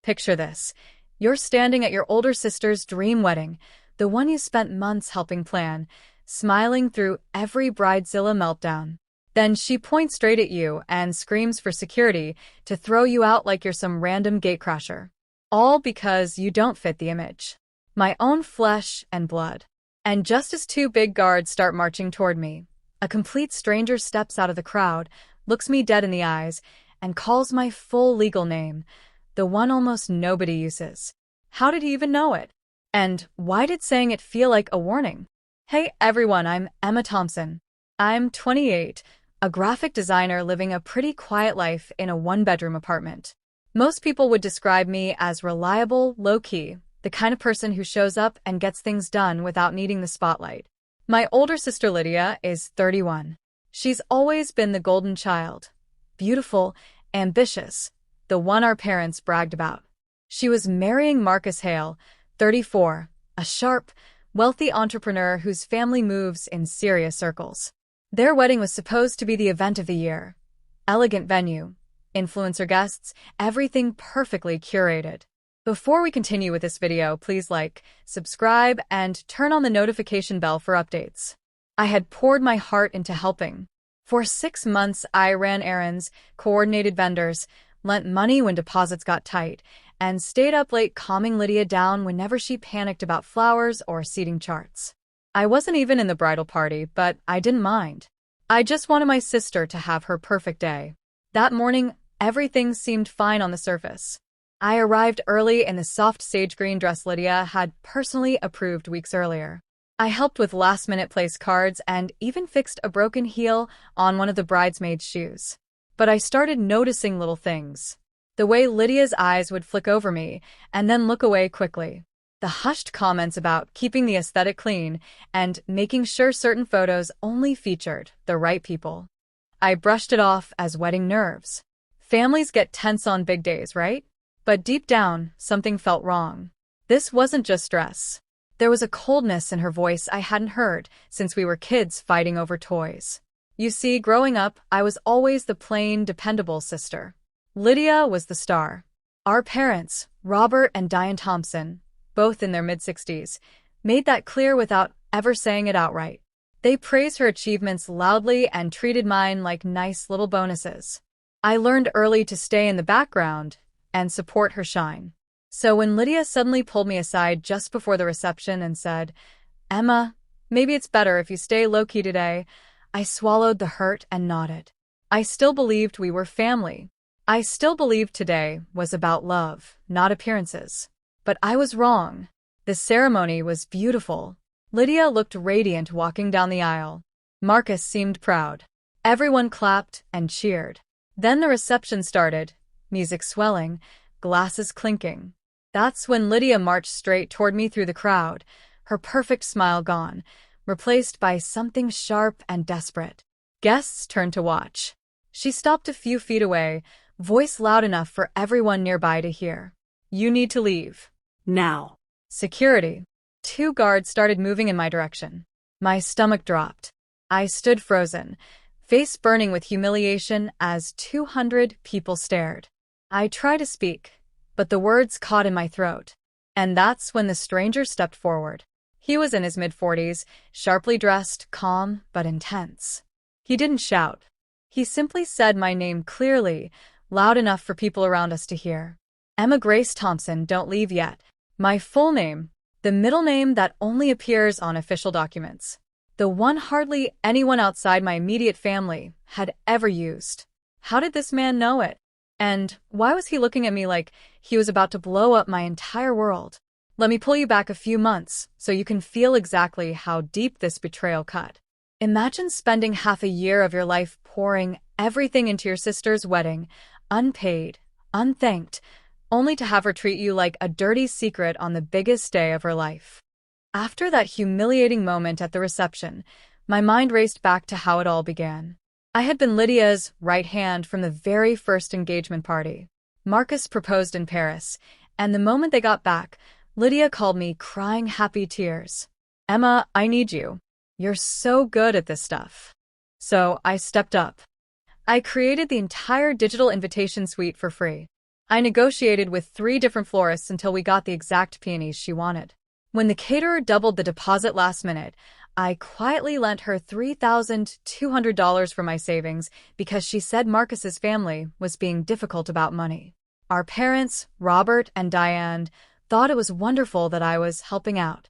Picture this. You're standing at your older sister's dream wedding, the one you spent months helping plan, smiling through every bridezilla meltdown. Then she points straight at you and screams for security to throw you out like you're some random gatecrasher. All because you don't fit the image. My own flesh and blood. And just as two big guards start marching toward me, a complete stranger steps out of the crowd, looks me dead in the eyes, and calls my full legal name, the one almost nobody uses. How did he even know it? And why did saying it feel like a warning? Hey everyone, I'm Emma Thompson. I'm 28, a graphic designer living a pretty quiet life in a one-bedroom apartment. Most people would describe me as reliable, low-key, the kind of person who shows up and gets things done without needing the spotlight. My older sister Lydia is 31. She's always been the golden child. Beautiful, ambitious, the one our parents bragged about. She was marrying Marcus Hale, 34, a sharp, wealthy entrepreneur whose family moves in serious circles. Their wedding was supposed to be the event of the year. Elegant venue, influencer guests, everything perfectly curated. Before we continue with this video, please like, subscribe, and turn on the notification bell for updates. I had poured my heart into helping. For 6 months, I ran errands, coordinated vendors, lent money when deposits got tight, and stayed up late calming Lydia down whenever she panicked about flowers or seating charts. I wasn't even in the bridal party, but I didn't mind. I just wanted my sister to have her perfect day. That morning, everything seemed fine on the surface. I arrived early in the soft sage green dress Lydia had personally approved weeks earlier. I helped with last-minute place cards and even fixed a broken heel on one of the bridesmaids' shoes. But I started noticing little things. The way Lydia's eyes would flick over me and then look away quickly. The hushed comments about keeping the aesthetic clean and making sure certain photos only featured the right people. I brushed it off as wedding nerves. Families get tense on big days, right? But deep down, something felt wrong. This wasn't just stress. There was a coldness in her voice I hadn't heard since we were kids fighting over toys. You see, growing up, I was always the plain, dependable sister. Lydia was the star. Our parents, Robert and Diane Thompson, both in their mid-60s, made that clear without ever saying it outright. They praised her achievements loudly and treated mine like nice little bonuses. I learned early to stay in the background and support her shine. So when Lydia suddenly pulled me aside just before the reception and said, "Emma, maybe it's better if you stay low-key today," I swallowed the hurt and nodded. I still believed we were family. I still believed today was about love, not appearances. But I was wrong. The ceremony was beautiful. Lydia looked radiant walking down the aisle. Marcus seemed proud. Everyone clapped and cheered. Then the reception started, music swelling, glasses clinking. That's when Lydia marched straight toward me through the crowd, her perfect smile gone, replaced by something sharp and desperate. Guests turned to watch. She stopped a few feet away, voice loud enough for everyone nearby to hear. "You need to leave. Now." Security. 2 guards started moving in my direction. My stomach dropped. I stood frozen, face burning with humiliation as 200 people stared. I tried to speak, but the words caught in my throat. And that's when the stranger stepped forward. He was in his mid-40s, sharply dressed, calm, but intense. He didn't shout. He simply said my name clearly, loud enough for people around us to hear. Emma Grace Thompson, don't leave yet. My full name, the middle name that only appears on official documents. The one hardly anyone outside my immediate family had ever used. How did this man know it? And why was he looking at me like he was about to blow up my entire world? Let me pull you back a few months so you can feel exactly how deep this betrayal cut. Imagine spending half a year of your life pouring everything into your sister's wedding, unpaid, unthanked, only to have her treat you like a dirty secret on the biggest day of her life. After that humiliating moment at the reception, my mind raced back to how it all began. I had been Lydia's right hand from the very first engagement party. Marcus proposed in Paris, and the moment they got back, Lydia called me crying happy tears. "Emma, I need you. You're so good at this stuff." So I stepped up. I created the entire digital invitation suite for free. I negotiated with 3 different florists until we got the exact peonies she wanted. When the caterer doubled the deposit last minute, I quietly lent her $3,200 from my savings because she said Marcus's family was being difficult about money. Our parents, Robert and Diane, thought it was wonderful that I was helping out.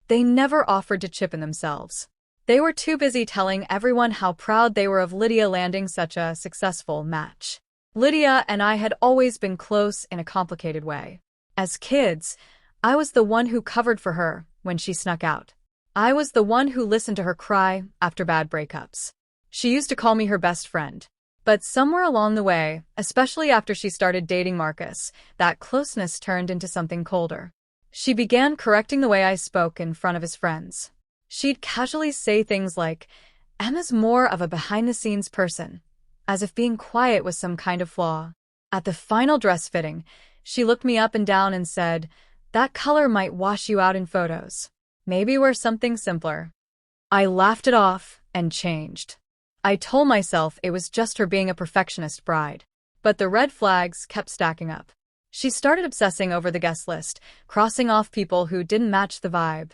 They never offered to chip in themselves. They were too busy telling everyone how proud they were of Lydia landing such a successful match. Lydia and I had always been close in a complicated way. As kids, I was the one who covered for her when she snuck out. I was the one who listened to her cry after bad breakups. She used to call me her best friend. But somewhere along the way, especially after she started dating Marcus, that closeness turned into something colder. She began correcting the way I spoke in front of his friends. She'd casually say things like, "Emma's more of a behind-the-scenes person," as if being quiet was some kind of flaw. At the final dress fitting, she looked me up and down and said, "That color might wash you out in photos. Maybe wear something simpler." I laughed it off and changed. I told myself it was just her being a perfectionist bride. But the red flags kept stacking up. She started obsessing over the guest list, crossing off people who didn't match the vibe.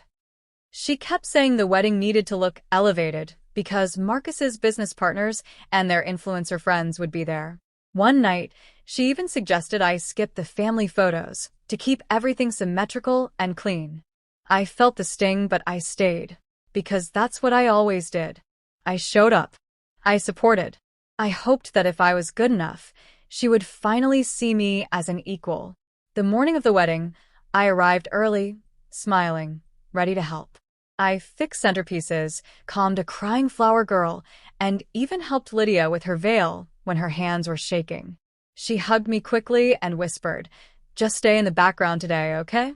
She kept saying the wedding needed to look elevated because Marcus's business partners and their influencer friends would be there. One night, she even suggested I skip the family photos to keep everything symmetrical and clean. I felt the sting, but I stayed, because that's what I always did. I showed up. I supported. I hoped that if I was good enough, she would finally see me as an equal. The morning of the wedding, I arrived early, smiling, ready to help. I fixed centerpieces, calmed a crying flower girl, and even helped Lydia with her veil when her hands were shaking. She hugged me quickly and whispered, "Just stay in the background today, okay?"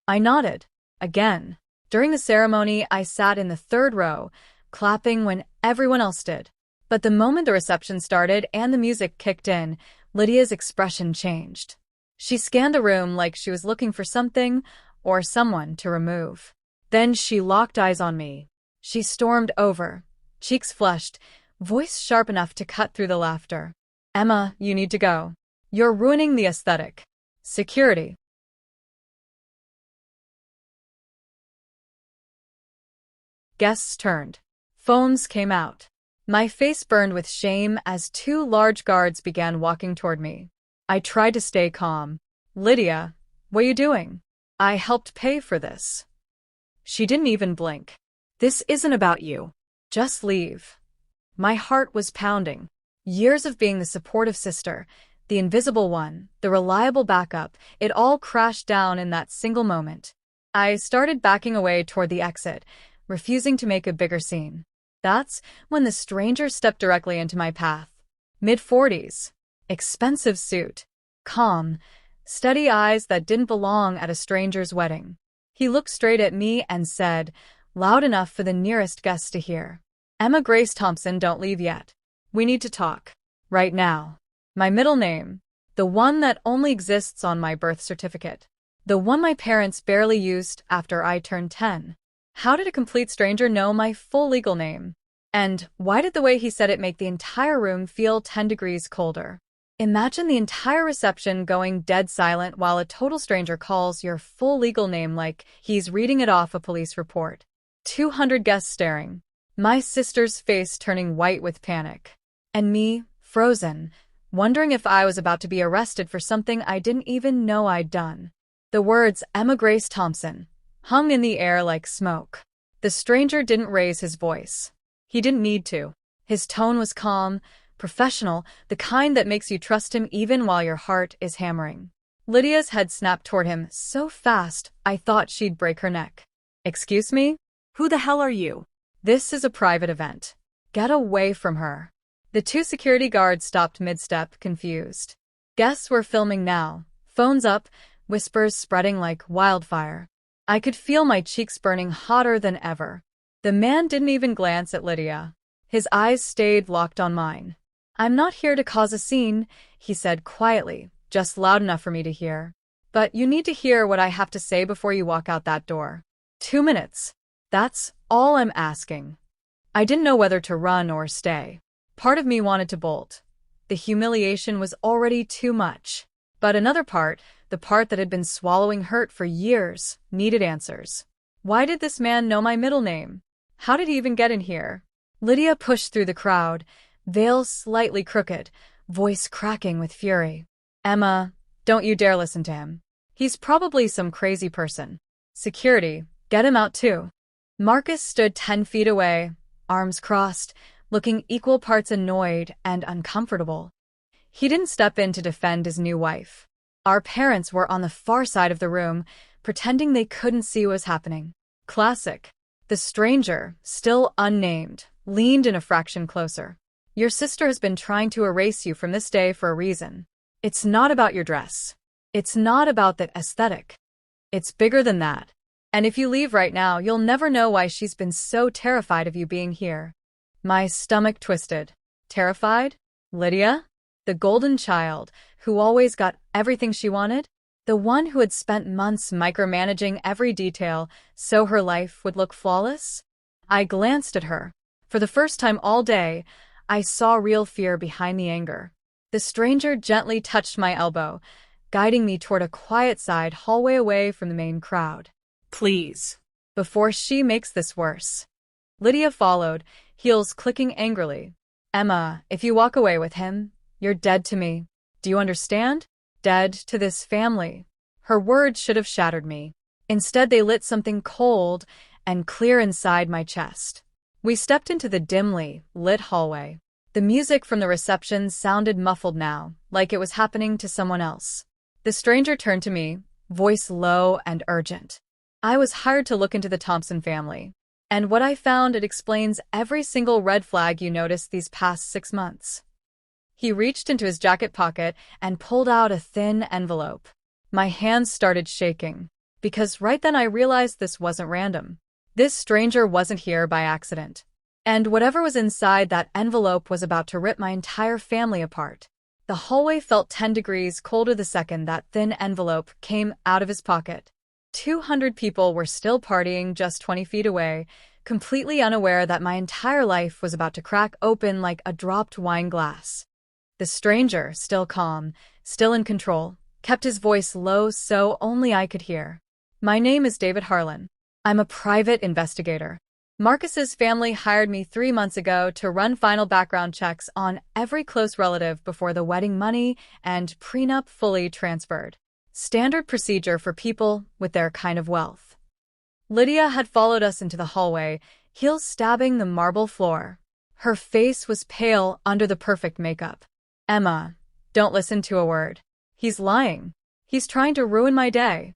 I nodded. Again. During the ceremony, I sat in the 3rd row, clapping when everyone else did. But the moment the reception started and the music kicked in, Lydia's expression changed. She scanned the room like she was looking for something or someone to remove. Then she locked eyes on me. She stormed over, cheeks flushed, voice sharp enough to cut through the laughter. "Emma, you need to go. You're ruining the aesthetic." Security. Guests turned. Phones came out. My face burned with shame as 2 large guards began walking toward me. I tried to stay calm. "Lydia, what are you doing?" "I helped pay for this." She didn't even blink. "This isn't about you. Just leave." My heart was pounding. Years of being the supportive sister, the invisible one, the reliable backup, it all crashed down in that single moment. I started backing away toward the exit, refusing to make a bigger scene. That's when the stranger stepped directly into my path. Mid-40s. Expensive suit. Calm, steady eyes that didn't belong at a stranger's wedding. He looked straight at me and said, loud enough for the nearest guests to hear, "Emma Grace Thompson, don't leave yet. We need to talk. Right now." My middle name. The one that only exists on my birth certificate. The one my parents barely used after I turned 10. How did a complete stranger know my full legal name? And why did the way he said it make the entire room feel 10 degrees colder? Imagine the entire reception going dead silent while a total stranger calls your full legal name like he's reading it off a police report. 200 guests staring. My sister's face turning white with panic. And me, frozen, wondering if I was about to be arrested for something I didn't even know I'd done. The words Emma Grace Thompson hung in the air like smoke. The stranger didn't raise his voice. He didn't need to. His tone was calm, professional, the kind that makes you trust him even while your heart is hammering. Lydia's head snapped toward him so fast I thought she'd break her neck. "Excuse me? Who the hell are you?" "This is a private event. Get away from her." The 2 security guards stopped mid-step, confused. Guests were filming now, phones up, whispers spreading like wildfire. I could feel my cheeks burning hotter than ever. The man didn't even glance at Lydia. His eyes stayed locked on mine. "I'm not here to cause a scene," he said quietly, just loud enough for me to hear. "But you need to hear what I have to say before you walk out that door. 2 minutes. That's all I'm asking." I didn't know whether to run or stay. Part of me wanted to bolt. The humiliation was already too much. But another part, the part that had been swallowing hurt for years, needed answers. Why did this man know my middle name? How did he even get in here? Lydia pushed through the crowd, veil slightly crooked, voice cracking with fury. Emma, don't you dare listen to him. He's probably some crazy person. Security, get him out too. Marcus stood 10 feet away, arms crossed, looking equal parts annoyed and uncomfortable. He didn't step in to defend his new wife. Our parents were on the far side of the room, pretending they couldn't see what was happening. Classic. The stranger, still unnamed, leaned in a fraction closer. Your sister has been trying to erase you from this day for a reason. It's not about your dress. It's not about that aesthetic. It's bigger than that. And if you leave right now, you'll never know why she's been so terrified of you being here. My stomach twisted. Terrified? Lydia? The golden child, who always got everything she wanted? The one who had spent months micromanaging every detail so her life would look flawless? I glanced at her. For the first time all day, I saw real fear behind the anger. The stranger gently touched my elbow, guiding me toward a quiet side hallway away from the main crowd. Please. Before she makes this worse. Lydia followed, heels clicking angrily. Emma, if you walk away with him, you're dead to me. Do you understand? Dead to this family. Her words should have shattered me. Instead, they lit something cold and clear inside my chest. We stepped into the dimly lit hallway. The music from the reception sounded muffled now, like it was happening to someone else. The stranger turned to me, voice low and urgent. I was hired to look into the Thompson family. And what I found, it explains every single red flag you noticed these past 6 months. He reached into his jacket pocket and pulled out a thin envelope. My hands started shaking, because right then I realized this wasn't random. This stranger wasn't here by accident. And whatever was inside that envelope was about to rip my entire family apart. The hallway felt 10 degrees colder the second that thin envelope came out of his pocket. 200 people were still partying just 20 feet away, completely unaware that my entire life was about to crack open like a dropped wine glass. The stranger, still calm, still in control, kept his voice low so only I could hear. My name is David Harlan. I'm a private investigator. Marcus's family hired me 3 months ago to run final background checks on every close relative before the wedding money and prenup fully transferred. Standard procedure for people with their kind of wealth. Lydia had followed us into the hallway, heels stabbing the marble floor. Her face was pale under the perfect makeup. Emma, don't listen to a word. He's lying. He's trying to ruin my day.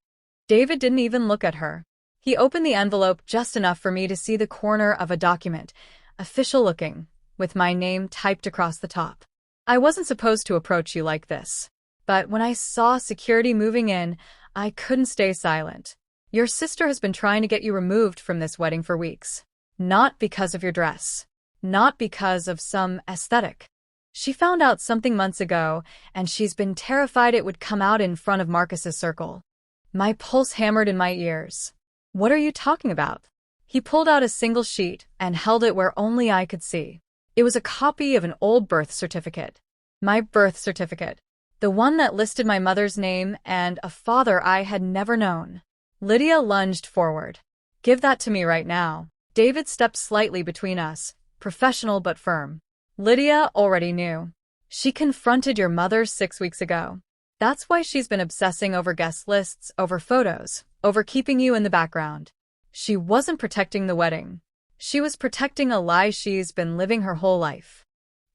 David didn't even look at her. He opened the envelope just enough for me to see the corner of a document, official looking, with my name typed across the top. I wasn't supposed to approach you like this. But when I saw security moving in, I couldn't stay silent. Your sister has been trying to get you removed from this wedding for weeks. Not because of your dress. Not because of some aesthetic. She found out something months ago, and she's been terrified it would come out in front of Marcus's circle. My pulse hammered in my ears. What are you talking about? He pulled out a single sheet and held it where only I could see. It was a copy of an old birth certificate. My birth certificate. The one that listed my mother's name and a father I had never known. Lydia lunged forward. Give that to me right now. David stepped slightly between us, professional but firm. Lydia already knew. She confronted your mother 6 weeks ago. That's why she's been obsessing over guest lists, over photos, over keeping you in the background. She wasn't protecting the wedding. She was protecting a lie she's been living her whole life.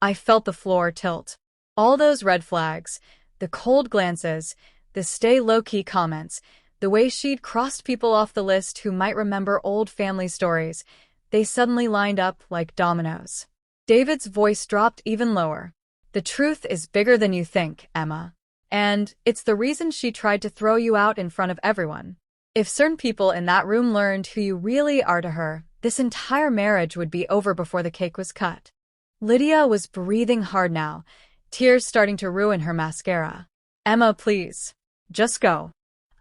I felt the floor tilt. All those red flags, the cold glances, the stay low-key comments, the way she'd crossed people off the list who might remember old family stories, they suddenly lined up like dominoes. David's voice dropped even lower. The truth is bigger than you think, Emma. And it's the reason she tried to throw you out in front of everyone. If certain people in that room learned who you really are to her, this entire marriage would be over before the cake was cut. Lydia was breathing hard now, tears starting to ruin her mascara. Emma, please. Just go.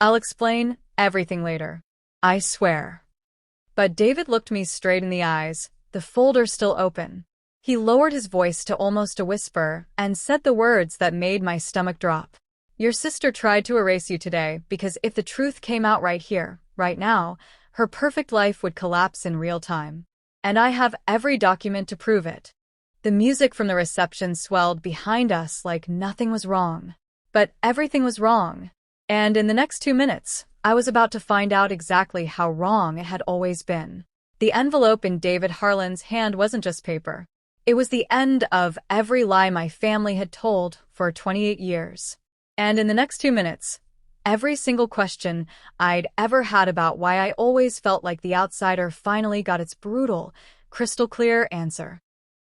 I'll explain everything later. I swear. But David looked me straight in the eyes, the folder still open. He lowered his voice to almost a whisper and said the words that made my stomach drop. Your sister tried to erase you today because if the truth came out right here, right now, her perfect life would collapse in real time. And I have every document to prove it. The music from the reception swelled behind us like nothing was wrong. But everything was wrong. And in the next 2 minutes, I was about to find out exactly how wrong it had always been. The envelope in David Harlan's hand wasn't just paper. It was the end of every lie my family had told for 28 years. And in the next 2 minutes, every single question I'd ever had about why I always felt like the outsider finally got its brutal, crystal-clear answer.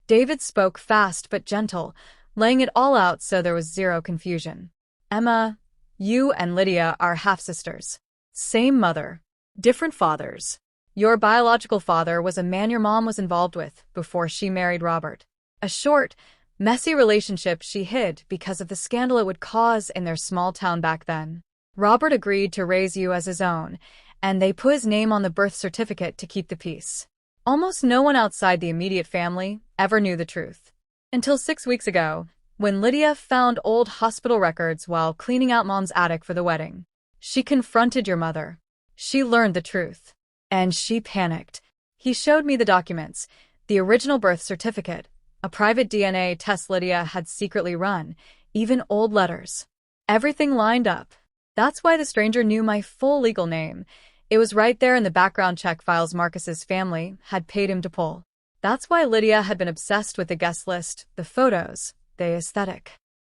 David spoke fast but gentle, laying it all out so there was zero confusion. Emma, you and Lydia are half-sisters. Same mother, different fathers. Your biological father was a man your mom was involved with before she married Robert. A short, messy relationship she hid because of the scandal it would cause in their small town back then. Robert agreed to raise you as his own, and they put his name on the birth certificate to keep the peace. Almost no one outside the immediate family ever knew the truth. Until 6 weeks ago, when Lydia found old hospital records while cleaning out Mom's attic for the wedding. She confronted your mother. She learned the truth. And she panicked. He showed me the documents, the original birth certificate, a private DNA test Lydia had secretly run, even old letters. Everything lined up. That's why the stranger knew my full legal name. It was right there in the background check files Marcus's family had paid him to pull. That's why Lydia had been obsessed with the guest list, the photos, the aesthetic.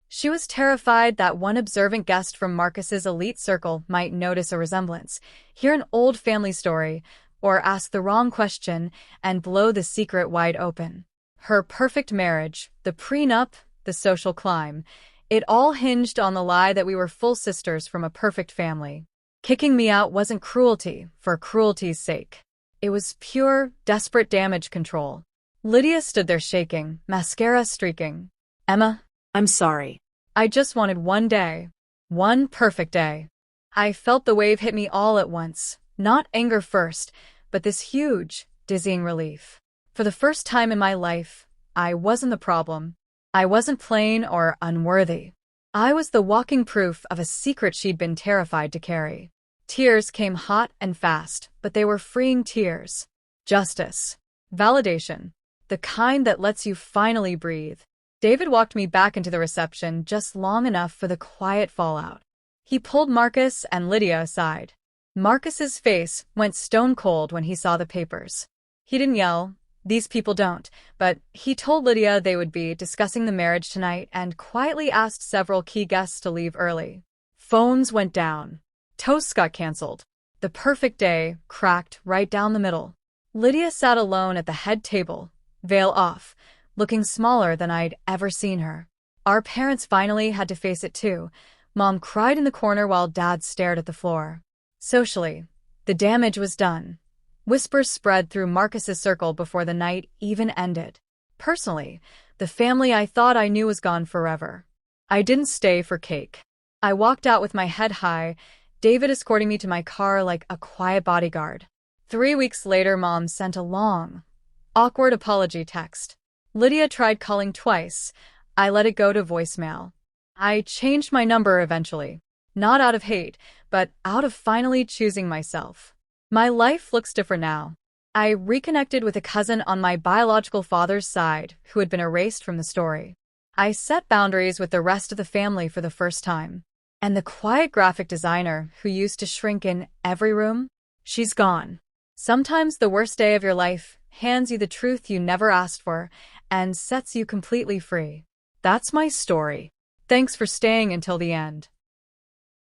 She was terrified that one observant guest from Marcus's elite circle might notice a resemblance, hear an old family story, or ask the wrong question and blow the secret wide open. Her perfect marriage, the prenup, the social climb, it all hinged on the lie that we were full sisters from a perfect family. Kicking me out wasn't cruelty for cruelty's sake. It was pure, desperate damage control. Lydia stood there shaking, mascara streaking. Emma, I'm sorry. I just wanted one day. One perfect day. I felt the wave hit me all at once. Not anger first, but this huge, dizzying relief. For the first time in my life, I wasn't the problem. I wasn't plain or unworthy. I was the walking proof of a secret she'd been terrified to carry. Tears came hot and fast, but they were freeing tears. Justice. Validation. The kind that lets you finally breathe. David walked me back into the reception just long enough for the quiet fallout. He pulled Marcus and Lydia aside. Marcus's face went stone cold when he saw the papers. He didn't yell, "These people don't," but he told Lydia they would be discussing the marriage tonight and quietly asked several key guests to leave early. Phones went down. Toasts got canceled. The perfect day cracked right down the middle. Lydia sat alone at the head table, veil off, looking smaller than I'd ever seen her. Our parents finally had to face it too. Mom cried in the corner while Dad stared at the floor. Socially, the damage was done. Whispers spread through Marcus's circle before the night even ended. Personally, the family I thought I knew was gone forever. I didn't stay for cake. I walked out with my head high, David escorting me to my car like a quiet bodyguard. 3 weeks later, Mom sent a long, awkward apology text. Lydia tried calling twice. I let it go to voicemail. I changed my number eventually. Not out of hate, but out of finally choosing myself. My life looks different now. I reconnected with a cousin on my biological father's side who had been erased from the story. I set boundaries with the rest of the family for the first time. And the quiet graphic designer who used to shrink in every room, she's gone. Sometimes the worst day of your life hands you the truth you never asked for and sets you completely free. That's my story. Thanks for staying until the end.